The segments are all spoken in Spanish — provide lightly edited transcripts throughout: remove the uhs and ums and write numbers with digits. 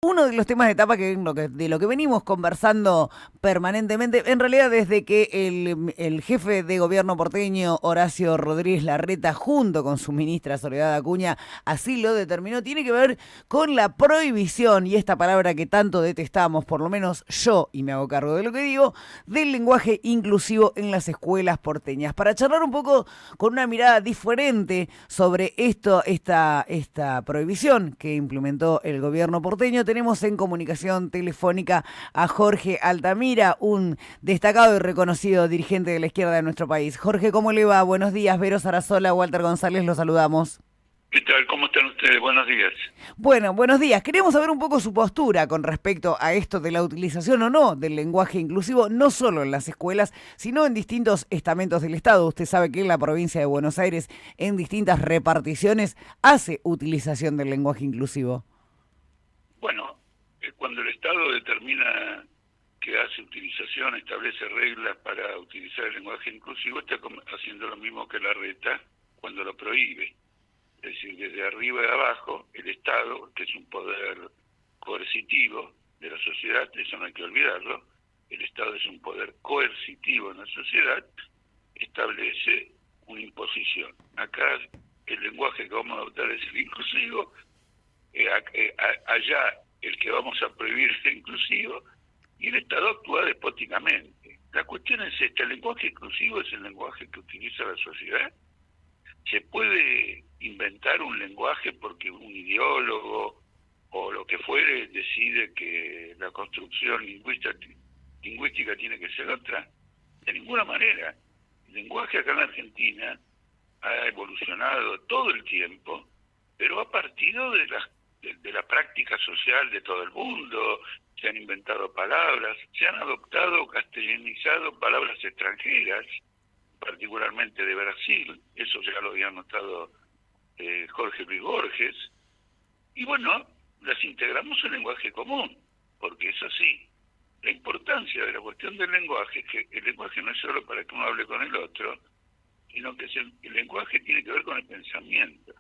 Uno de los temas de etapa de lo que venimos conversando permanentemente, en realidad desde que el jefe de gobierno porteño, Horacio Rodríguez Larreta, junto con su ministra Soledad Acuña, así lo determinó, tiene que ver con la prohibición, y esta palabra que tanto detestamos, por lo menos yo, y me hago cargo de lo que digo, del lenguaje inclusivo en las escuelas porteñas. Para charlar un poco con una mirada diferente sobre esta prohibición que implementó el gobierno porteño, tenemos en comunicación telefónica a Jorge Altamira, un destacado y reconocido dirigente de la izquierda de nuestro país. Jorge, ¿cómo le va? Buenos días, Vero Sarasola, Walter González, los saludamos. ¿Qué tal? ¿Cómo están ustedes? Buenos días. Bueno, buenos días. Queremos saber un poco su postura con respecto a esto de la utilización o no del lenguaje inclusivo, no solo en las escuelas, sino en distintos estamentos del Estado. Usted sabe que en la provincia de Buenos Aires, en distintas reparticiones, hace utilización del lenguaje inclusivo. Bueno, cuando el Estado determina que hace utilización, establece reglas para utilizar el lenguaje inclusivo, está haciendo lo mismo que la reta cuando lo prohíbe. Es decir, desde arriba y abajo, el Estado, que es un poder coercitivo de la sociedad, eso no hay que olvidarlo, el Estado es un poder coercitivo en la sociedad, establece una imposición. Acá el lenguaje que vamos a adoptar es el inclusivo, allá el que vamos a prohibir es el inclusivo, y el Estado actúa despóticamente. La cuestión es esta: el lenguaje inclusivo es el lenguaje que utiliza la sociedad. Se puede inventar un lenguaje porque un ideólogo o lo que fuere decide que la construcción lingüística tiene que ser otra. De ninguna manera. El lenguaje acá en la Argentina ha evolucionado todo el tiempo, pero ha partido de la práctica social de todo el mundo. Se han inventado palabras, se han adoptado, castellanizado palabras extranjeras, particularmente de Brasil. Eso ya lo había notado Jorge Luis Borges. Y bueno, las integramos en lenguaje común, porque es así. La importancia de la cuestión del lenguaje es que el lenguaje no es solo para que uno hable con el otro, sino que el lenguaje tiene que ver con el pensamiento.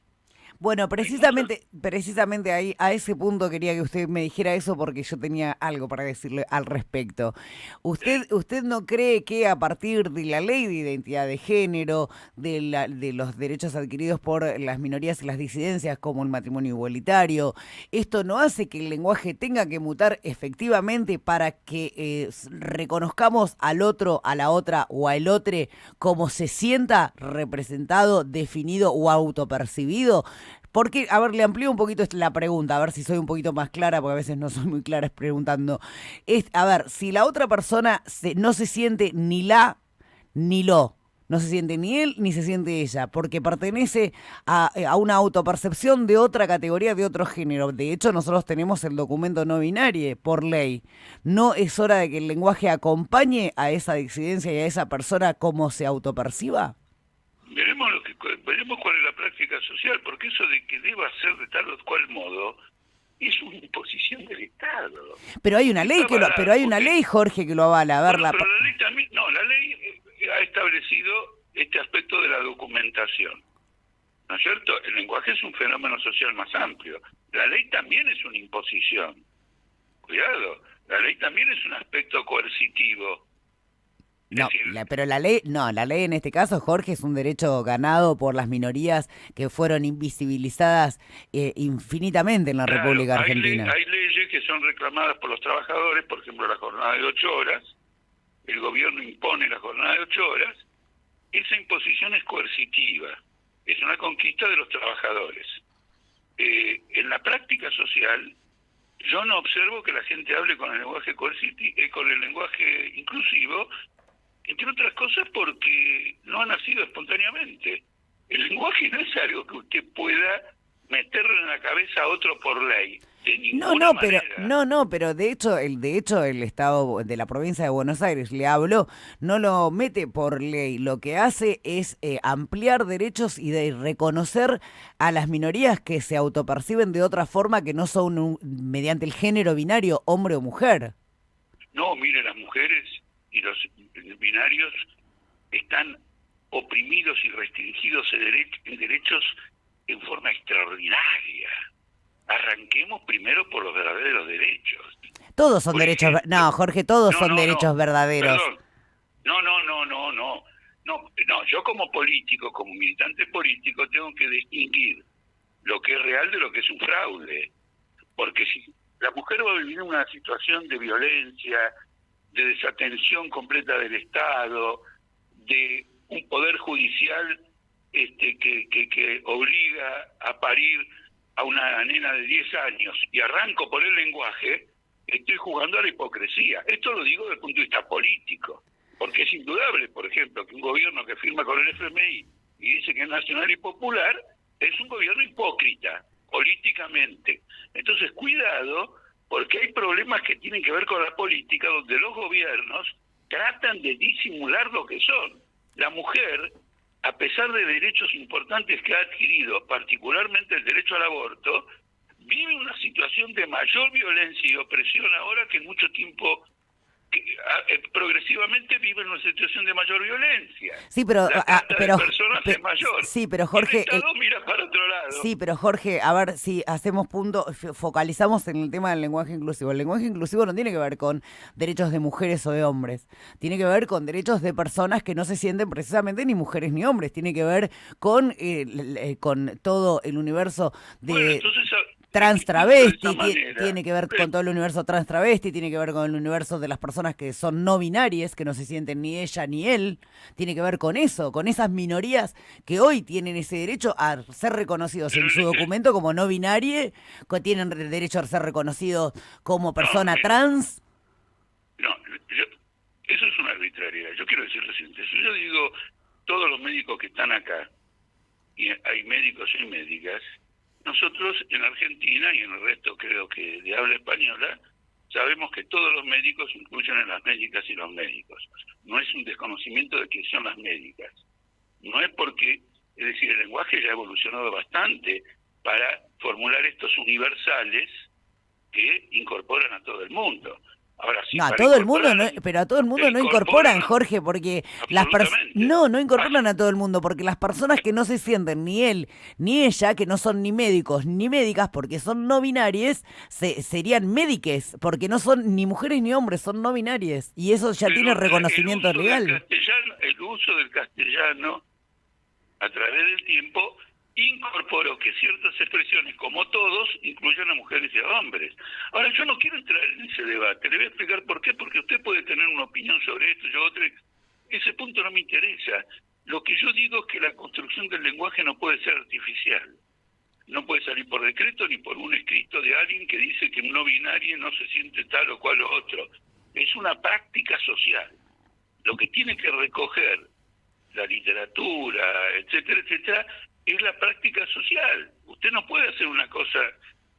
Bueno, Hay muchas... precisamente ahí, a ese punto quería que usted me dijera eso porque yo tenía algo para decirle al respecto. ¿Usted no cree que a partir de la ley de identidad de género, de los derechos adquiridos por las minorías y las disidencias, como el matrimonio igualitario, esto no hace que el lenguaje tenga que mutar efectivamente para que reconozcamos al otro, a la otra o al otro como se sienta representado, definido o autopercibido? Porque, a ver, le amplío un poquito la pregunta, a ver si soy un poquito más clara, porque a veces no soy muy clara preguntando. A ver, si la otra persona no se siente ni la ni lo, no se siente ni él ni se siente ella, porque pertenece a una autopercepción de otra categoría, de otro género. De hecho, nosotros tenemos el documento no binario por ley. ¿No es hora de que el lenguaje acompañe a esa disidencia y a esa persona como se autoperciba? Veremos cuál es la práctica social, porque eso de que deba ser de tal o cual modo es una imposición del Estado. Pero hay una Que está ley pero avalado, hay una porque, ley, Jorge, que lo avala. A ver, bueno, pero la ley también, no, la ley ha establecido este aspecto de la documentación, ¿no es cierto? El lenguaje es un fenómeno social más amplio. La ley también es una imposición. Cuidado, la ley también es un aspecto coercitivo. Es no, decir, pero la ley, no, la ley en este caso, Jorge, es un derecho ganado por las minorías que fueron invisibilizadas infinitamente en la claro, República Argentina. hay leyes que son reclamadas por los trabajadores, por ejemplo la jornada de 8 horas. El gobierno impone la jornada de 8 horas. Esa imposición es coercitiva, es una conquista de los trabajadores. En la práctica social, yo no observo que la gente hable con el lenguaje con el lenguaje inclusivo, entre otras cosas porque no ha nacido espontáneamente. El lenguaje no es algo que usted pueda meterle en la cabeza a otro por ley, de No, ninguna no, pero manera. no, no, pero de hecho el Estado de la provincia de Buenos Aires le habló, no lo mete por ley, lo que hace es ampliar derechos y de reconocer a las minorías que se autoperciben de otra forma que no son mediante el género binario hombre o mujer. No, mire, las mujeres y los binarios están oprimidos y restringidos en derechos en forma extraordinaria. arranquemos primero por los verdaderos derechos. Todos son Por derechos... ejemplo, No, Jorge, todos no, son no, derechos no, verdaderos. perdón, no, yo como político, como militante político, tengo que distinguir lo que es real de lo que es un fraude. Porque si la mujer va a vivir una situación de violencia, de desatención completa del Estado, de un poder judicial que obliga a parir a una nena de 10 años, y arranco por el lenguaje, estoy jugando a la hipocresía. Esto lo digo desde el punto de vista político, porque es indudable, por ejemplo, que un gobierno que firma con el FMI y dice que es nacional y popular, es un gobierno hipócrita, políticamente. Entonces, cuidado, porque hay problemas que tienen que ver con la política, donde los gobiernos tratan de disimular lo que son. La mujer, a pesar de derechos importantes que ha adquirido, particularmente el derecho al aborto, vive una situación de mayor violencia y opresión ahora que en mucho tiempo, progresivamente vive en una situación de mayor violencia. Sí, pero... La trata de personas es mayor. Sí, pero Jorge... Y el Estado mira para otro lado. Sí, pero Jorge, a ver si hacemos punto, focalizamos en el tema del lenguaje inclusivo. El lenguaje inclusivo no tiene que ver con derechos de mujeres o de hombres, tiene que ver con derechos de personas que no se sienten precisamente ni mujeres ni hombres, tiene que ver con todo el universo de... Bueno, entonces, trans travesti, manera, tiene que ver con todo el universo trans travesti, tiene que ver con el universo de las personas que son no binarias, que no se sienten ni ella ni él, tiene que ver con eso, con esas minorías que hoy tienen ese derecho a ser reconocidos en su documento como no binaria, que tienen el derecho a ser reconocidos como persona trans. No, eso es una arbitrariedad. Yo quiero decir lo siguiente, si yo digo todos los médicos que están acá, y hay médicos y médicas, nosotros en Argentina y en el resto creo que de habla española sabemos que todos los médicos incluyen a las médicas y los médicos. No es un desconocimiento de que son las médicas. No es porque, es decir, el lenguaje ya ha evolucionado bastante para formular estos universales que incorporan a todo el mundo. Ahora sí, no, a todo el mundo, no, pero a todo el mundo no incorporan, Jorge, porque las personas no incorporan a todo el mundo, porque las personas que no se sienten ni él ni ella, que no son ni médicos ni médicas, porque son no binarias, serían médiques, porque no son ni mujeres ni hombres, son no binarias, y eso ya tiene reconocimiento legal. El uso del castellano a través del tiempo incorporó que ciertas expresiones, como todos, incluyen a mujeres y a hombres. Ahora, yo no quiero entrar en ese debate, le voy a explicar por qué, porque usted puede tener una opinión sobre esto, yo otra. Ese punto no me interesa. Lo que yo digo es que la construcción del lenguaje no puede ser artificial. No puede salir por decreto ni por un escrito de alguien que dice que un no binario no se siente tal o cual o otro. Es una práctica social. Lo que tiene que recoger la literatura, etcétera, etcétera, es la práctica social. Usted no puede hacer una cosa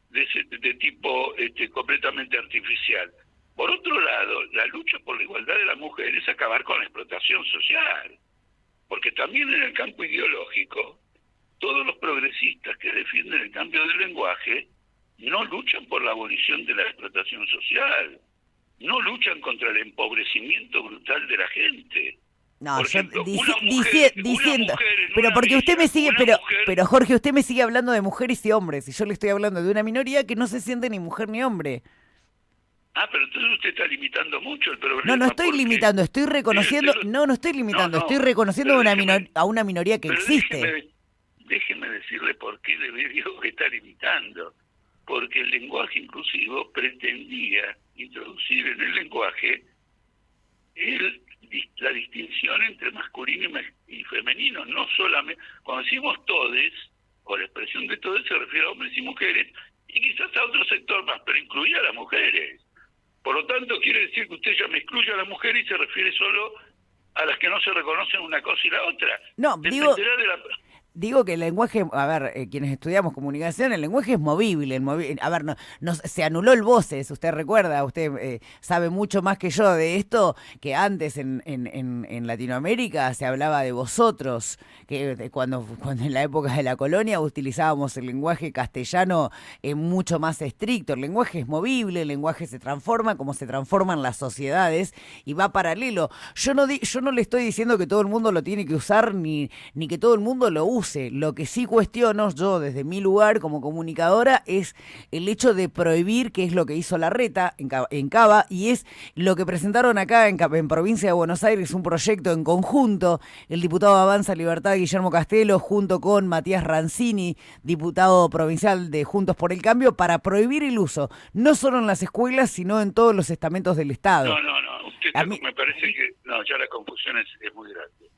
de tipo completamente artificial. Por otro lado, la lucha por la igualdad de la mujer es acabar con la explotación social, porque también en el campo ideológico, todos los progresistas que defienden el cambio del lenguaje no luchan por la abolición de la explotación social, no luchan contra el empobrecimiento brutal de la gente. No, por yo ejemplo, diciendo, pero porque usted me sigue, pero Jorge, usted me sigue hablando de mujeres y hombres, y yo le estoy hablando de una minoría que no se siente ni mujer ni hombre. Ah, pero entonces usted está limitando mucho el problema. No estoy limitando, estoy reconociendo, no estoy limitando, estoy reconociendo a una minoría que existe. Déjeme decirle por qué le digo que está limitando. Porque el lenguaje inclusivo pretendía introducir en el lenguaje la distinción entre masculino y femenino, no solamente, cuando decimos todes, o la expresión de todes se refiere a hombres y mujeres, y quizás a otro sector más, pero incluía a las mujeres. Por lo tanto, quiere decir que usted ya me excluye a las mujeres y se refiere solo a las que no se reconocen una cosa y la otra. No, digo que el lenguaje, a ver, quienes estudiamos comunicación, el lenguaje es movible. A ver, se anuló el voces, usted recuerda, usted sabe mucho más que yo de esto, que antes en Latinoamérica se hablaba de vosotros, que cuando en la época de la colonia utilizábamos el lenguaje castellano mucho más estricto. El lenguaje es movible, el lenguaje se transforma como se transforman las sociedades y va paralelo. Yo no le estoy diciendo que todo el mundo lo tiene que usar ni que todo el mundo lo use. use. Lo que sí cuestiono yo desde mi lugar como comunicadora es el hecho de prohibir, que es lo que hizo Larreta en Cava, y es lo que presentaron acá en Provincia de Buenos Aires, un proyecto en conjunto, el diputado de Avanza Libertad Guillermo Castelo junto con Matías Rancini, diputado provincial de Juntos por el Cambio, para prohibir el uso, no solo en las escuelas, sino en todos los estamentos del Estado. No, usted A mí, me parece que, no, ya la confusión es muy grande.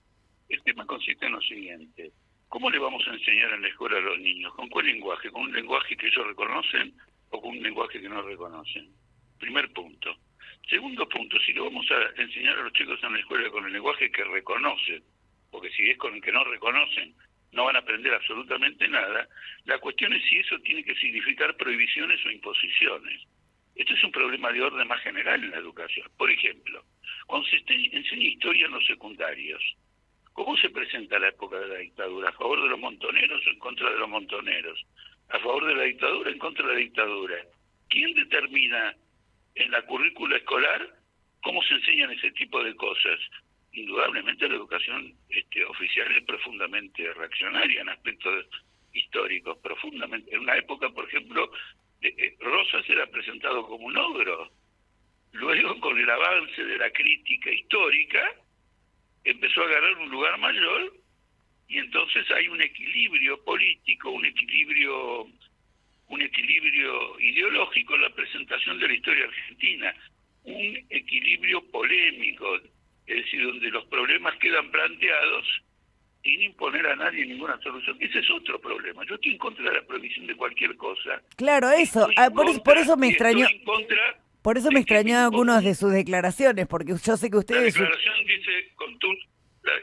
El tema consiste en lo siguiente: ¿cómo le vamos a enseñar en la escuela a los niños? ¿Con cuál lenguaje? ¿Con un lenguaje que ellos reconocen o con un lenguaje que no reconocen? Primer punto. Segundo punto, si lo vamos a enseñar a los chicos en la escuela con el lenguaje que reconocen, porque si es con el que no reconocen, no van a aprender absolutamente nada, la cuestión es si eso tiene que significar prohibiciones o imposiciones. Esto es un problema de orden más general en la educación. Por ejemplo, cuando se enseña historia en los secundarios, ¿cómo se presenta la época de la dictadura? ¿A favor de los montoneros o en contra de los montoneros? ¿A favor de la dictadura o en contra de la dictadura? ¿Quién determina en la currícula escolar cómo se enseñan ese tipo de cosas? Indudablemente la educación oficial es profundamente reaccionaria en aspectos históricos, profundamente. En una época, por ejemplo, Rosas era presentado como un ogro. Luego, con el avance de la crítica histórica, empezó a ganar un lugar mayor, y entonces hay un equilibrio político, un equilibrio ideológico en la presentación de la historia argentina, un equilibrio polémico, es decir, donde los problemas quedan planteados sin imponer a nadie ninguna solución. Ese es otro problema. Yo estoy en contra de la prohibición de cualquier cosa. claro, eso. Por eso me extrañó. Estoy en contra Por eso me de que extrañó algunas de sus declaraciones, porque yo sé que la ustedes... declaración dice,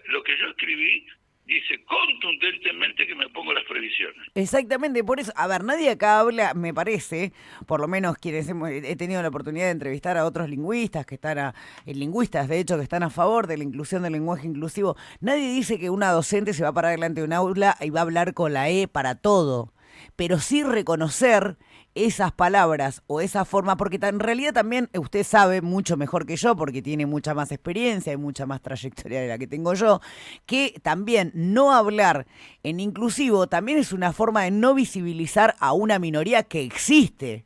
lo que yo escribí dice contundentemente que me pongo las prohibiciones. Exactamente, por eso, a ver, nadie acá habla, me parece, por lo menos quienes he tenido la oportunidad de entrevistar a otros lingüistas que están lingüistas, de hecho, que están a favor de la inclusión del lenguaje inclusivo. Nadie dice que una docente se va a parar delante de un aula y va a hablar con la E para todo, pero sí reconocer esas palabras o esa forma, porque en realidad también usted sabe mucho mejor que yo, porque tiene mucha más experiencia y mucha más trayectoria de la que tengo yo, que también no hablar en inclusivo también es una forma de no visibilizar a una minoría que existe.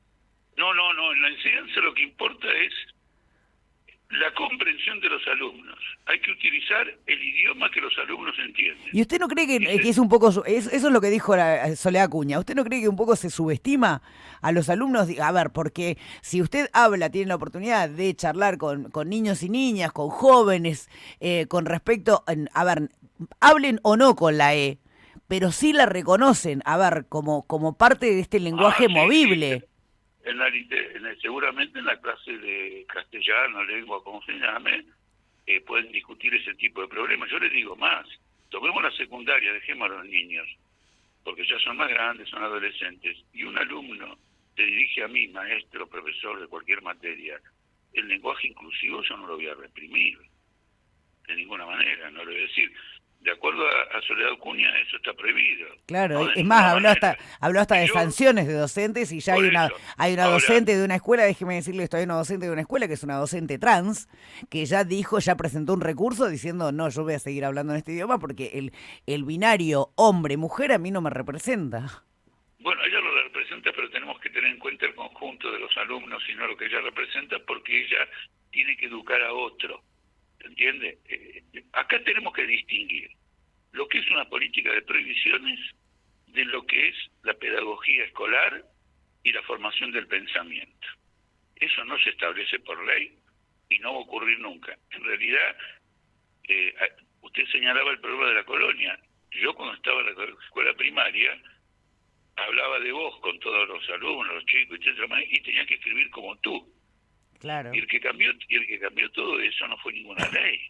No, en la enseñanza lo que importa es la comprensión de los alumnos. Hay que utilizar el idioma que los alumnos entienden. ¿Y usted no cree que es un poco, eso es lo que dijo Soledad Acuña, usted no cree que un poco se subestima a los alumnos? A ver, porque si usted habla, tiene la oportunidad de charlar con niños y niñas, con jóvenes, con respecto, a ver, hablen o no con la E, pero sí la reconocen, a ver, como parte de este lenguaje movible. Sí. Seguramente en la clase de castellano, lengua, como se llame, pueden discutir ese tipo de problemas. Yo les digo más, tomemos la secundaria, dejemos a los niños, porque ya son más grandes, son adolescentes, y un alumno se dirige a mí, maestro, profesor de cualquier materia. El lenguaje inclusivo yo no lo voy a reprimir, de ninguna manera, no lo voy a decir. De acuerdo a Soledad Acuña, eso está prohibido. Claro, No, es más, habló hasta de yo, sanciones de docentes, y ya hay una ahora, docente de una escuela, déjeme decirle, esto hay una docente de una escuela que es una docente trans, que ya presentó un recurso diciendo, no, yo voy a seguir hablando en este idioma porque el binario hombre-mujer a mí no me representa. Bueno, ella lo representa, pero tenemos que tener en cuenta el conjunto de los alumnos y no lo que ella representa, porque ella tiene que educar a otro. ¿Entiende? Acá tenemos que distinguir lo que es una política de prohibiciones de lo que es la pedagogía escolar y la formación del pensamiento. Eso no se establece por ley y no va a ocurrir nunca. En realidad, usted señalaba el problema de la colonia. Yo cuando estaba en la escuela primaria hablaba de vos con todos los alumnos, los chicos, etcétera, y tenía que escribir como tú. Claro. Y el que cambió todo eso no fue ninguna ley.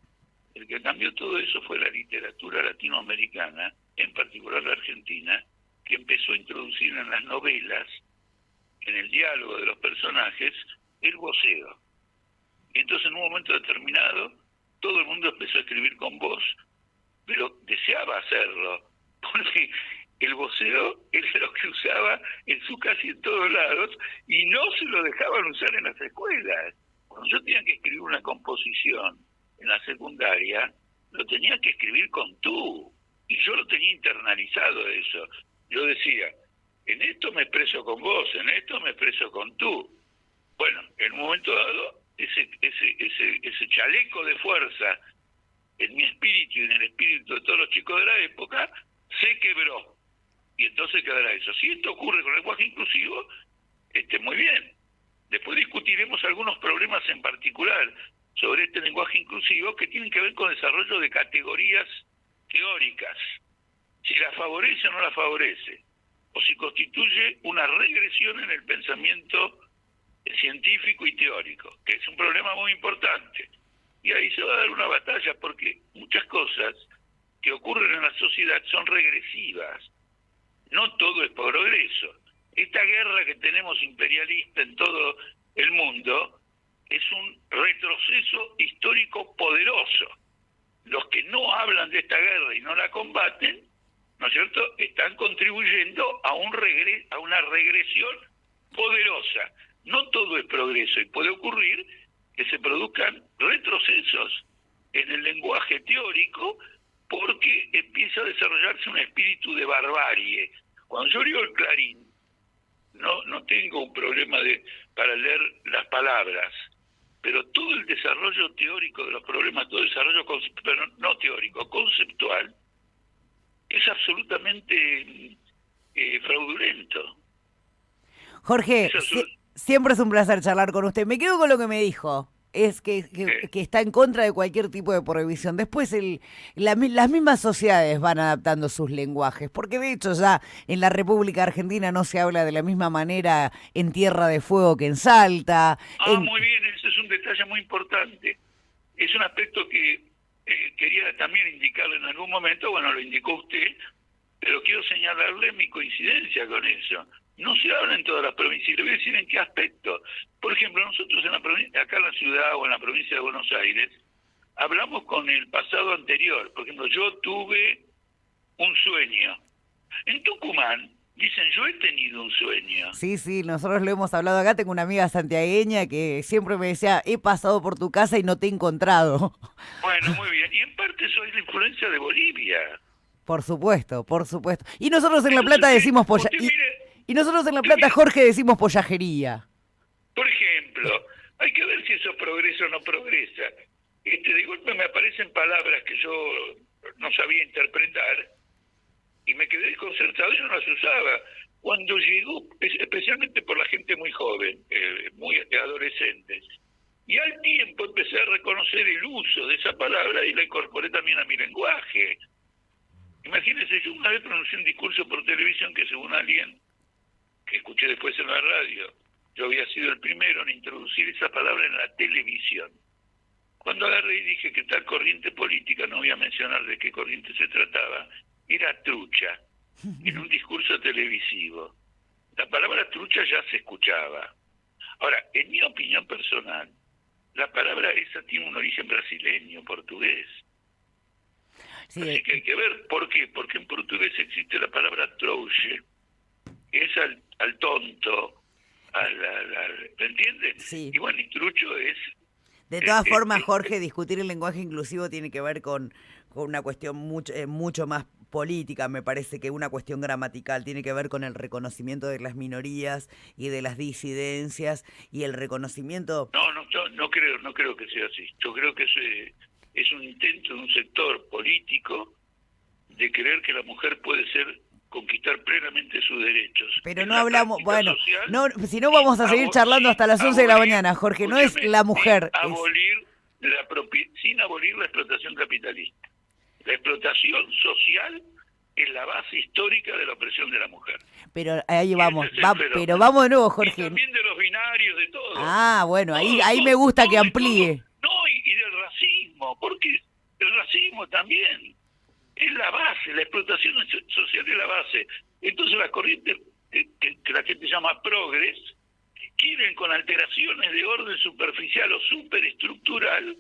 El que cambió todo eso fue la literatura latinoamericana, en particular la argentina, que empezó a introducir en las novelas, en el diálogo de los personajes, el voceo. Entonces, en un momento determinado, todo el mundo empezó a escribir con voz, pero deseaba hacerlo, porque el voceo era lo que usaba casi en todos lados, y no se lo dejaban usar en las escuelas. Cuando yo tenía que escribir una composición en la secundaria, lo tenía que escribir con tú, Y yo lo tenía internalizado eso. Yo decía, en esto me expreso con vos, en esto me expreso con tú. Bueno, en un momento dado, ese chaleco de fuerza en mi espíritu y en el espíritu de todos los chicos de la época se quebró. Y entonces quedará eso. Si esto ocurre con el lenguaje inclusivo, muy bien. Después discutiremos algunos problemas en particular sobre este lenguaje inclusivo que tienen que ver con el desarrollo de categorías teóricas. Si la favorece o no la favorece, o si constituye una regresión en el pensamiento científico y teórico, que es un problema muy importante. Y ahí se va a dar una batalla, porque muchas cosas que ocurren en la sociedad son regresivas. No todo es progreso. Esta guerra que tenemos imperialista en todo el mundo es un retroceso histórico poderoso. Los que no hablan de esta guerra y no la combaten, ¿no es cierto?, están contribuyendo a una regresión poderosa. No todo es progreso y puede ocurrir que se produzcan retrocesos en el lenguaje teórico porque empieza a desarrollarse un espíritu de barbarie. Cuando yo leo el Clarín, no tengo un problema para leer las palabras, pero todo el desarrollo teórico de los problemas, todo el desarrollo, pero no teórico, conceptual, es absolutamente fraudulento. Jorge, siempre es un placer charlar con usted. Me quedo con lo que me dijo. Es que está en contra de cualquier tipo de prohibición. Después las mismas sociedades van adaptando sus lenguajes, porque de hecho ya en la República Argentina no se habla de la misma manera en Tierra de Fuego que en Salta. Muy bien, ese es un detalle muy importante. Es un aspecto que quería también indicarle en algún momento, bueno, lo indicó usted, pero quiero señalarle mi coincidencia con eso. No se habla en todas las provincias, y le voy a decir en qué aspecto. Por ejemplo, nosotros acá en la ciudad o en la provincia de Buenos Aires, hablamos con el pasado anterior. Por ejemplo, yo tuve un sueño. En Tucumán dicen, yo he tenido un sueño. Sí, nosotros lo hemos hablado acá. Tengo una amiga santiagueña que siempre me decía, he pasado por tu casa y no te he encontrado. Bueno, muy bien. Y en parte soy la influencia de Bolivia. Por supuesto. Y nosotros en La Plata decimos y nosotros en La Plata, Jorge, decimos pollajería. Por ejemplo, hay que ver si eso progresa o no progresa. De golpe me aparecen palabras que yo no sabía interpretar y me quedé desconcertado y no las usaba. Cuando llegó, especialmente por la gente muy joven, muy adolescentes, y al tiempo empecé a reconocer el uso de esa palabra y la incorporé también a mi lenguaje. Imagínense, yo una vez pronuncié un discurso por televisión que, según alguien que escuché después en la radio, yo había sido el primero en introducir esa palabra en la televisión. Cuando agarré y dije que tal corriente política, no voy a mencionar de qué corriente se trataba, era trucha, en un discurso televisivo. La palabra trucha ya se escuchaba. Ahora, en mi opinión personal, la palabra esa tiene un origen brasileño, portugués. Sí. Así que hay que ver por qué. Porque en portugués existe la palabra trouxe, que es al tonto, ¿me entiendes? Sí. Y bueno, y trucho es... De todas formas, Jorge, discutir el lenguaje inclusivo tiene que ver con una cuestión mucho más política, me parece, que una cuestión gramatical. Tiene que ver con el reconocimiento de las minorías y de las disidencias y el reconocimiento... No creo que sea así. Yo creo que es un intento de un sector político de creer que la mujer puede conquistar plenamente sus derechos. Pero no hablamos, bueno, si no vamos a seguir charlando hasta las 11 de la mañana, Jorge, no es la mujer. Sin abolir la explotación capitalista. La explotación social es la base histórica de la opresión de la mujer. Pero ahí vamos, pero vamos de nuevo, Jorge. Y también de los binarios, de todo. Bueno, ahí me gusta que amplíe. Y del racismo, porque el racismo también es la base, la explotación social es la base. Entonces las corrientes que la gente llama progres quieren, con alteraciones de orden superficial o superestructural,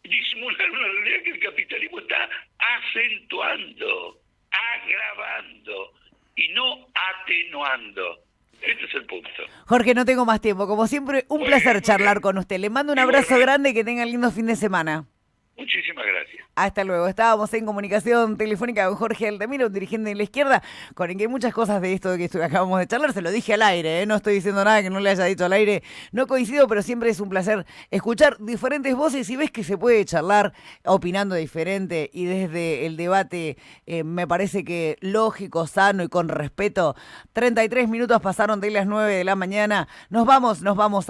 disimular una realidad que el capitalismo está acentuando, agravando y no atenuando. Este es el punto. Jorge, no tengo más tiempo. Como siempre, un placer charlar con usted. Le mando un abrazo grande y que tenga lindo fin de semana. Muchísimas gracias. Hasta luego. Estábamos en comunicación telefónica con Jorge Altamira, un dirigente de la izquierda, con el que hay muchas cosas de esto de que acabamos de charlar. Se lo dije al aire, ¿eh? No estoy diciendo nada que no le haya dicho al aire. No coincido, pero siempre es un placer escuchar diferentes voces y ves que se puede charlar opinando diferente y desde el debate me parece que lógico, sano y con respeto. 33 minutos pasaron de las 9 de la mañana. Nos vamos a